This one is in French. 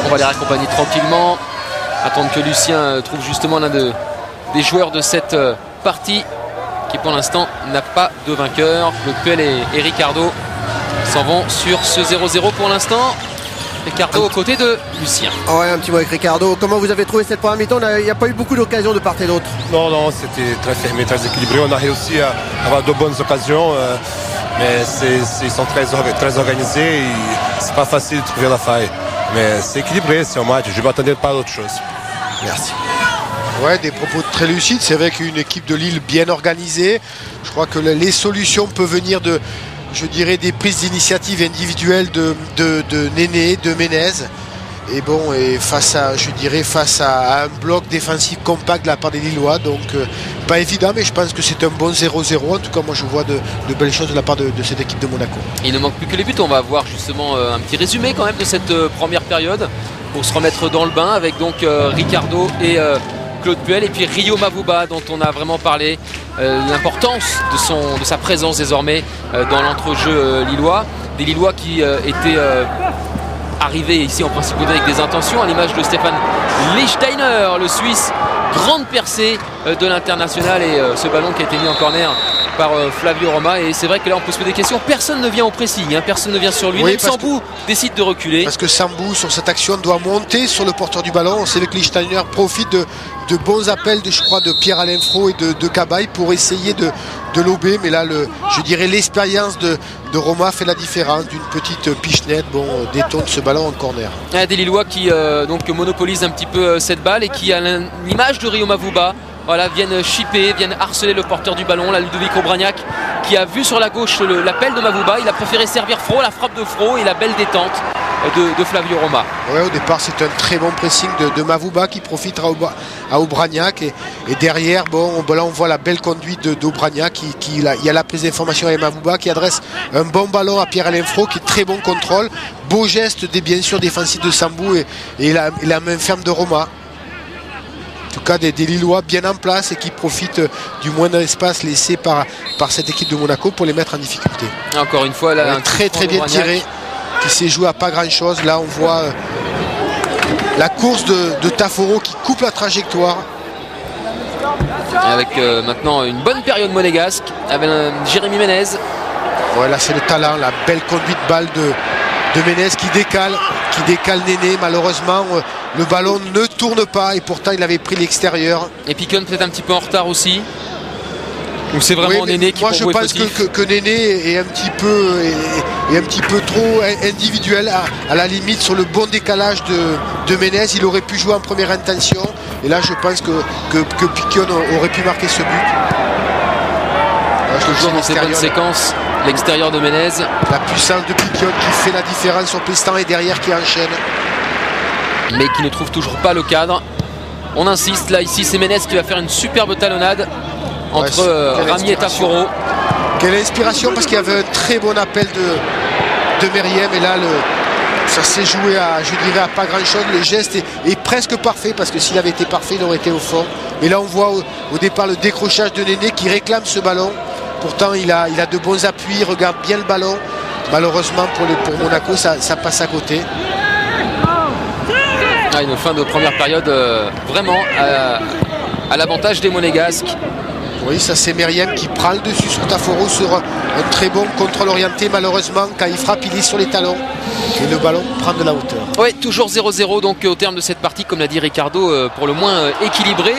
On va les raccompagner tranquillement. Attendre que Lucien trouve justement l'un des joueurs de cette partie qui pour l'instant n'a pas de vainqueur. Claude Puel et Ricardo s'en vont sur ce 0-0 pour l'instant. Ricardo aux côtés de Lucien. Ouais, un petit mot avec Ricardo. Comment vous avez trouvé cette première mi-temps? Il n'y a pas eu beaucoup d'occasions de part et d'autre. Non, c'était très fermé, très équilibré. On a réussi à avoir de bonnes occasions, mais ils sont très organisés. C'est pas facile de trouver la faille. Mais c'est équilibré, c'est un match. Je m'attendais pas à autre chose. Merci. Ouais, des propos très lucides. C'est vrai qu'une équipe de Lille bien organisée. Je crois que les solutions peuvent venir de, je dirais, des prises d'initiative individuelles de Néné, de Ménez. Et bon, et face à un bloc défensif compact de la part des Lillois. Donc, pas évident, mais je pense que c'est un bon 0-0. En tout cas, moi, je vois de belles choses de la part de cette équipe de Monaco. Il ne manque plus que les buts. On va voir justement un petit résumé quand même de cette première période pour se remettre dans le bain avec donc Ricardo et Claude Puel et puis Rio Mavuba dont on a vraiment parlé, l'importance de sa présence désormais dans l'entrejeu lillois. Des Lillois qui étaient arrivés ici en principe avec des intentions, à l'image de Stéphane Lichtsteiner, le Suisse, grande percée de l'international et ce ballon qui a été mis en corner par Flavio Roma. Et c'est vrai que là on peut se poser des questions. Personne ne vient au pressing, hein, personne ne vient sur lui. Oui, même Sambou décide de reculer. Parce que Sambou sur cette action doit monter sur le porteur du ballon. On sait que Lichtsteiner profite de bons appels de Pierre-Alain Fro et de Cabaye pour essayer de lober. Mais là je dirais l'expérience de Roma fait la différence. D'une petite pichenette détourne ce ballon en corner. Des Lillois qui donc monopolisent un petit peu cette balle et qui à l'image de Rio Mavuba viennent chipper, viennent harceler le porteur du ballon, là Ludovic Obraniak qui a vu sur la gauche l'appel de Mavuba. Il a préféré servir Fro, la frappe de Fro et la belle détente de Flavio Roma. Ouais, au départ c'est un très bon pressing de Mavuba qui profite à Obraniak et derrière là on voit la belle conduite d'Obraniak il y a la prise d'information avec Mavuba qui adresse un bon ballon à Pierre-Alain Fro qui est très bon contrôle, beau geste bien sûr défensif de Sambou et la main ferme de Roma. En tout cas des Lillois bien en place et qui profitent du moindre espace laissé par cette équipe de Monaco pour les mettre en difficulté. Encore une fois là, très bien tiré qui s'est joué à pas grand chose. Là on voit la course de Taforo qui coupe la trajectoire. Avec maintenant une bonne période monégasque avec Jérémy Ménez. Ouais, là c'est le talent, la belle conduite balle de Ménez qui décale Néné. Malheureusement le ballon ne tourne pas et pourtant il avait pris l'extérieur. Et Piquon peut-être un petit peu en retard aussi. Ou c'est vraiment Néné qui moi je pense que Néné est un petit peu trop individuel à la limite sur le bon décalage de Ménez. Il aurait pu jouer en première intention et là je pense que Piquon aurait pu marquer ce but. Toujours dans ces bonnes séquences, l'extérieur de Ménez. La puissance de Piquon qui fait la différence sur Pestan et derrière qui enchaîne. Mais qui ne trouve toujours pas le cadre. On insiste, là ici c'est Ménez qui va faire une superbe talonnade entre Rami et Taforo. Quelle inspiration, parce qu'il y avait un très bon appel de Meriem et là ça s'est joué à pas grand chose. Le geste est presque parfait parce que s'il avait été parfait il aurait été au fond. Mais là on voit au départ le décrochage de Néné qui réclame ce ballon. Pourtant il a de bons appuis, il regarde bien le ballon. Malheureusement pour Monaco ça passe à côté. Une fin de première période vraiment à l'avantage des Monégasques. Oui, ça c'est Meriem qui prend le dessus sur Taforo sur un très bon contrôle orienté. Malheureusement, quand il frappe, il est sur les talons et le ballon prend de la hauteur. Oui, toujours 0-0 donc au terme de cette partie, comme l'a dit Ricardo, pour le moins équilibré.